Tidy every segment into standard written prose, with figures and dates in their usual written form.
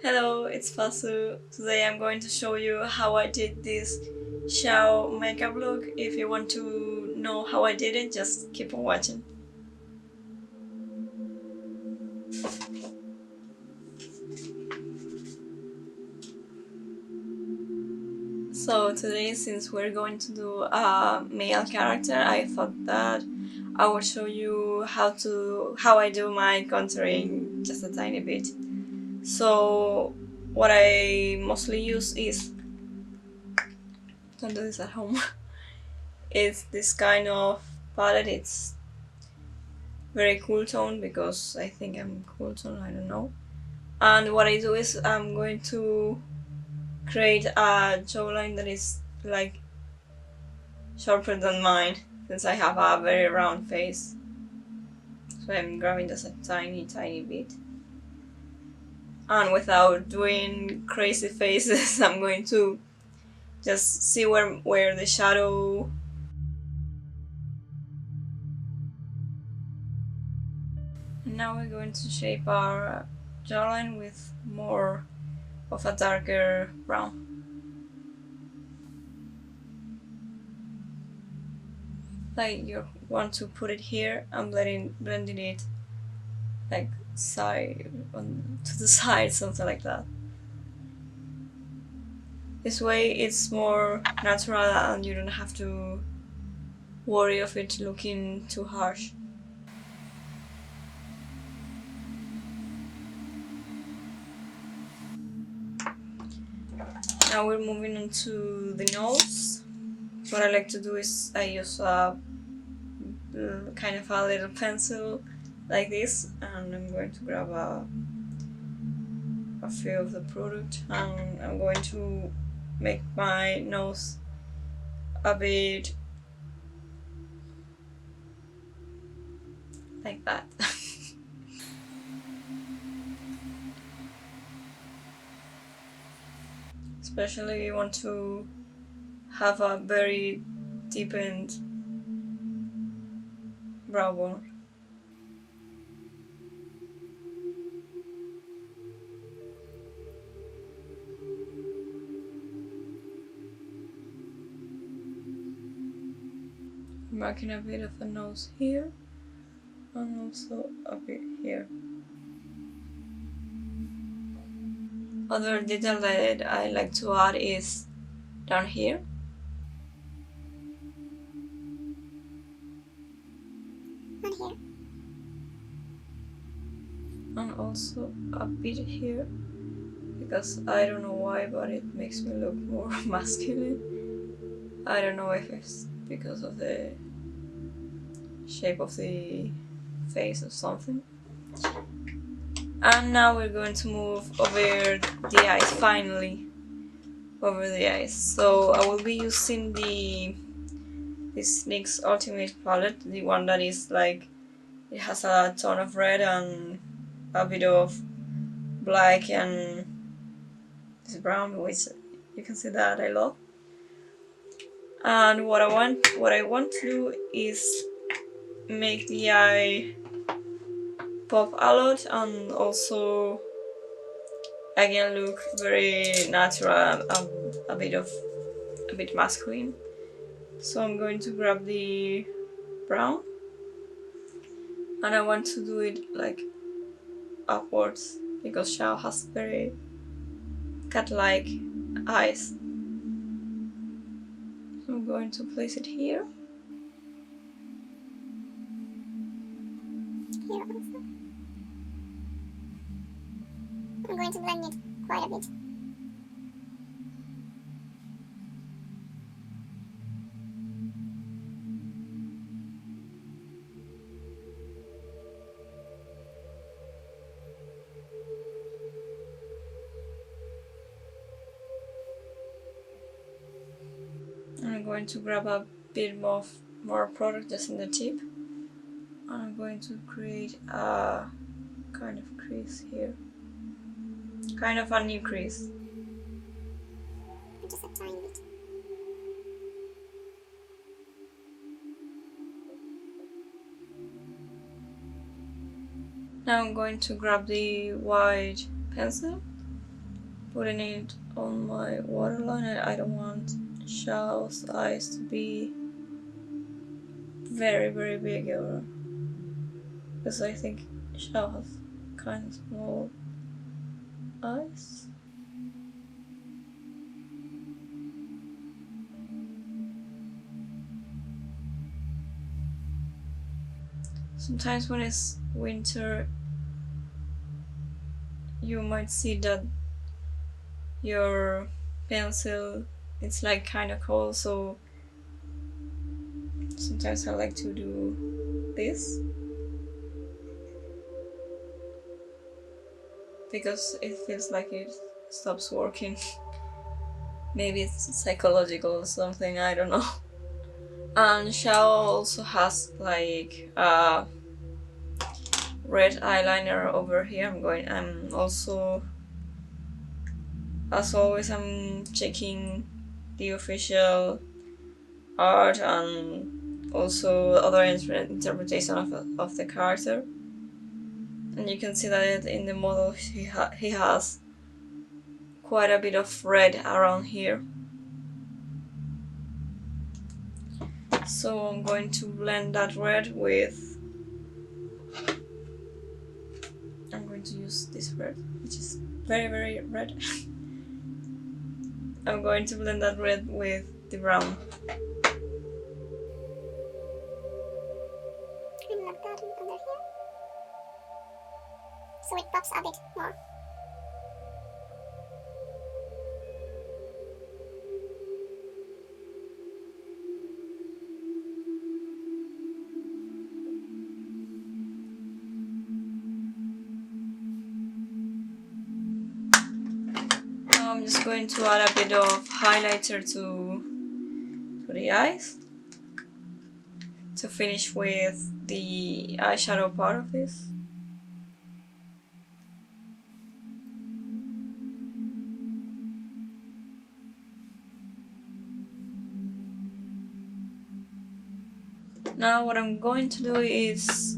Hello, it's Fasu. Today I'm going to show you how I did this Xiao makeup look. If you want to know how I did it, just keep on watching. So today, since we're going to do a male character, I thought that I would show you how I do my contouring just a tiny bit. So what I mostly use is, don't do this at home. It's this kind of palette. It's very cool tone because I think I'm cool tone, I don't know. And what I do is I'm going to create a jawline that is like sharper than mine since I have a very round face. So I'm grabbing just a tiny bit. And without doing crazy faces, I'm going to just see where the shadow. And now we're going to shape our jawline with more of a darker brown. Like you want to put it here and blending it like side on to the side, something like that. This way it's more natural and you don't have to worry of it looking too harsh. Now we're moving on to the nose. What I like to do is I use a kind of a little pencil like this, and I'm going to grab a few of the product, and I'm going to make my nose a bit like that. Especially you want to have a very deepened brow bone. Marking a bit of a nose here and also a bit here. Other detail that I like to add is down here. And also a bit here, because I don't know why, but it makes me look more masculine. I don't know if it's because of the shape of the face or something. And now we're going to move over the eyes, finally, over the eyes. So I will be using this NYX Ultimate palette, the one that is like, it has a ton of red and a bit of black and this brown, which you can see that I love. And what I want to do is make the eye pop a lot and also again look very natural and a bit masculine. So I'm going to grab the brown and I want to do it like upwards because Xiao has very cat-like eyes. So I'm going to place it here. Here also. I'm going to blend it quite a bit. And I'm going to grab a bit more product just in the tip. And I'm going to create a kind of crease here. Kind of a new crease. Just a tiny bit. Now I'm going to grab the white pencil putting it on my waterline, and I don't want Xiao's eyes to be very very big, or because I think Xiao has kind of small eyes. Sometimes when it's winter, you might see that your pencil it's like kind of cold, so sometimes I like to do this because it feels like it stops working. Maybe it's psychological or something, I don't know. And Xiao also has like a red eyeliner over here. I'm also, as always, I'm checking the official art and also other interpretation of the character. And you can see that in the model he has quite a bit of red around here. So I'm going to blend that red with, I'm going to use this red, which is very very red. I'm going to blend that red with the brown. And like that under here. So it pops a bit more. Now I'm just going to add a bit of highlighter to the eyes to finish with the eyeshadow part of this. Now what I'm going to do is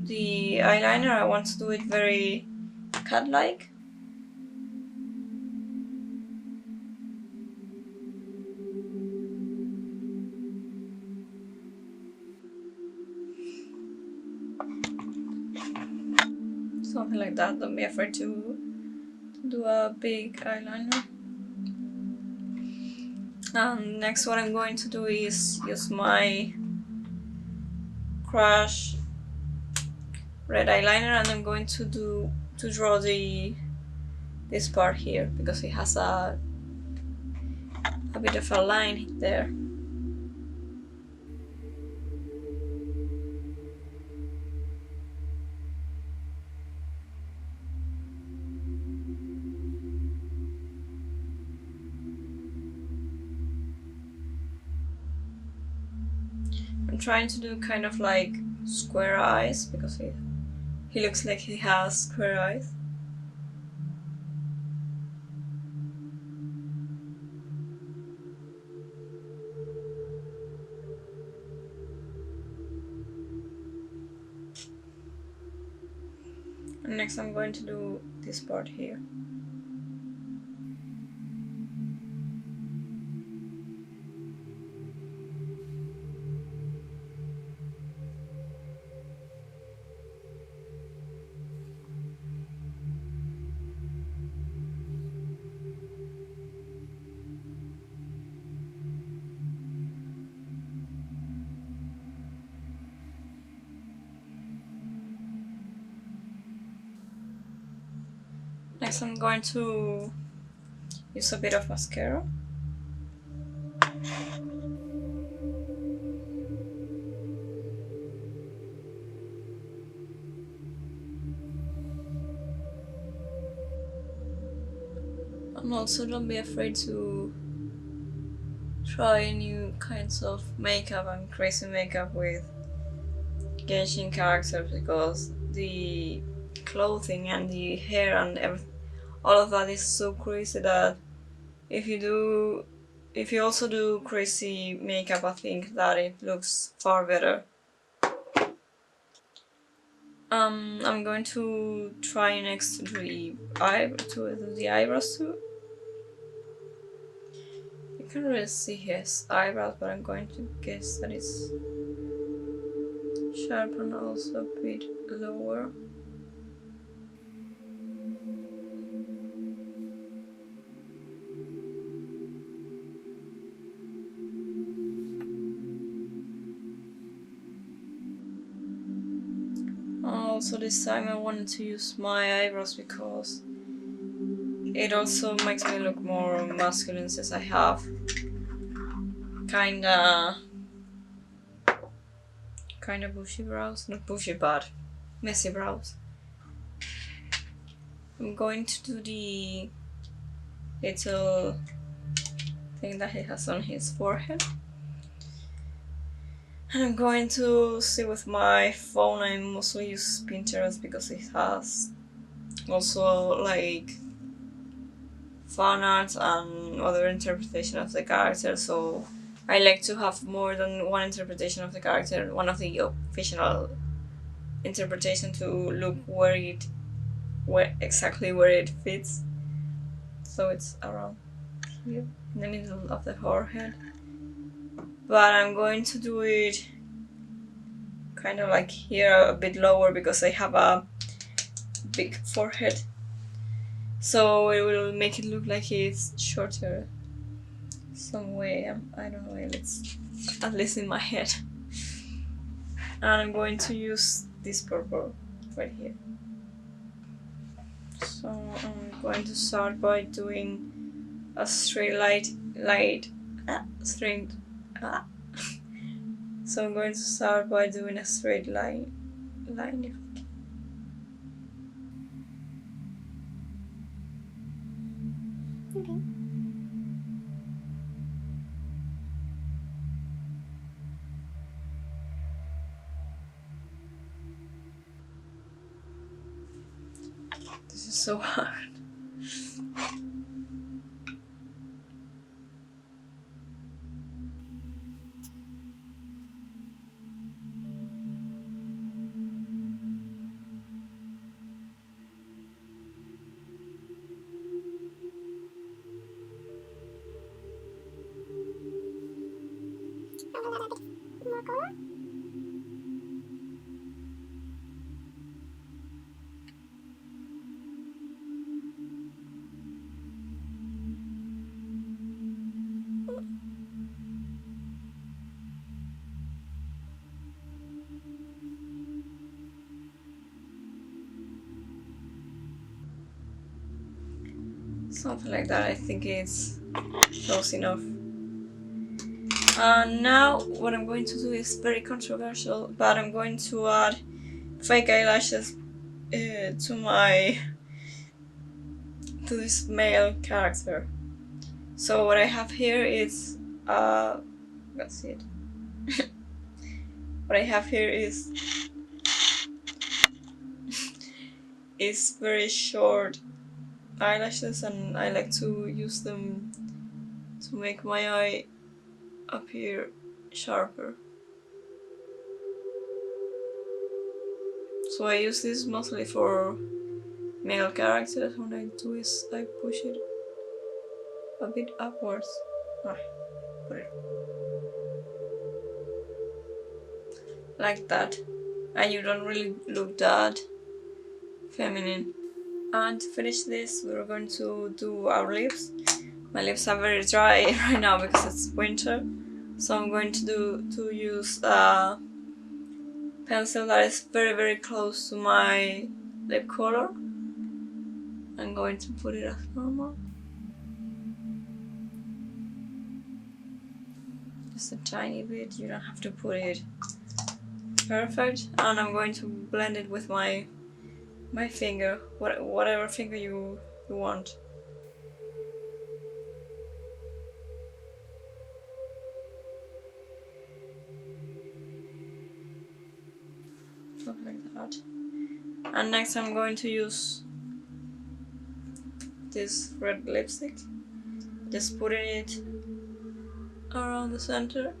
the eyeliner, I want to do it very cat-like. Something like that, don't be afraid to do a big eyeliner. And next what I'm going to do is use my Crush red eyeliner, and I'm going to draw this part here because it has a bit of a line there. I'm trying to do kind of like square eyes because he looks like he has square eyes. And next I'm going to do this part here. Next I'm going to use a bit of mascara. And also don't be afraid to try new kinds of makeup and crazy makeup with Genshin characters, because the clothing and the hair and everything, all of that is so crazy that if you also do crazy makeup, I think that it looks far better. I'm going to try next to the eyebrows too. You can really see his eyebrows, but I'm going to guess that it's sharp and also a bit lower. Also this time I wanted to use my eyebrows because it also makes me look more masculine since I have kinda bushy brows. Not bushy but messy brows. I'm going to do the little thing that he has on his forehead. And I'm going to see with my phone. I mostly use Pinterest because it has also like fan art and other interpretation of the character, so I like to have more than one interpretation of the character, one of the official interpretation to look where exactly where it fits. So it's around here in the middle of the forehead. But I'm going to do it kind of like here a bit lower because I have a big forehead. So it will make it look like it's shorter some way. I don't know if it's at least in my head. And I'm going to use this purple right here. So I'm going to start by doing a straight straight. Ah. So I'm going to start by doing a straight line. Okay. This is so hard. I will add a bit more color. Something like that. I think it's close enough. Now what I'm going to do is very controversial, but I'm going to add fake eyelashes to this male character. So what I have here is let's see it. What I have here is very short eyelashes, and I like to use them to make my eye appear sharper. So I use this mostly for male characters. What I do is I push it a bit upwards. Put it like that, and you don't really look that feminine. And to finish this, we're going to do our lips. My lips are very dry right now because it's winter, so I'm going to use a pencil that is very close to my lip color. I'm going to put it as normal. Just a tiny bit, you don't have to put it perfect. And I'm going to blend it with my finger, whatever finger you want. Something like that. And next I'm going to use this red lipstick. Just putting it around the center.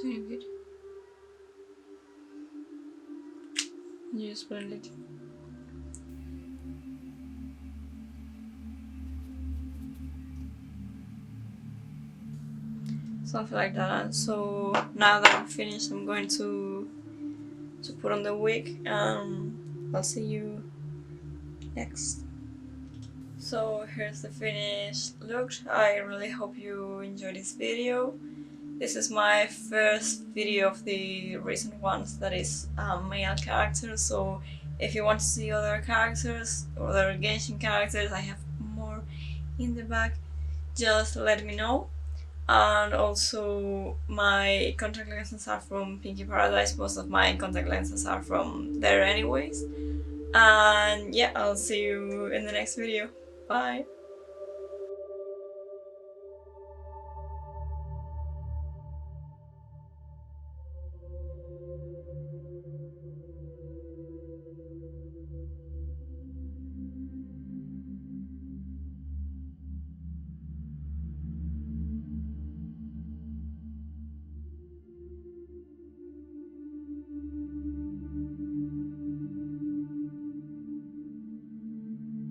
Tiny bit. Yes, splendid. Something like that. So now that I'm finished, I'm going to put on the wig, and I'll see you next. So here's the finished look. I really hope you enjoyed this video. This is my first video of the recent ones that is male characters, so if you want to see other characters, other Genshin characters, I have more in the back, just let me know. And also my contact lenses are from Pinky Paradise, most of my contact lenses are from there anyways. And yeah, I'll see you in the next video. Bye!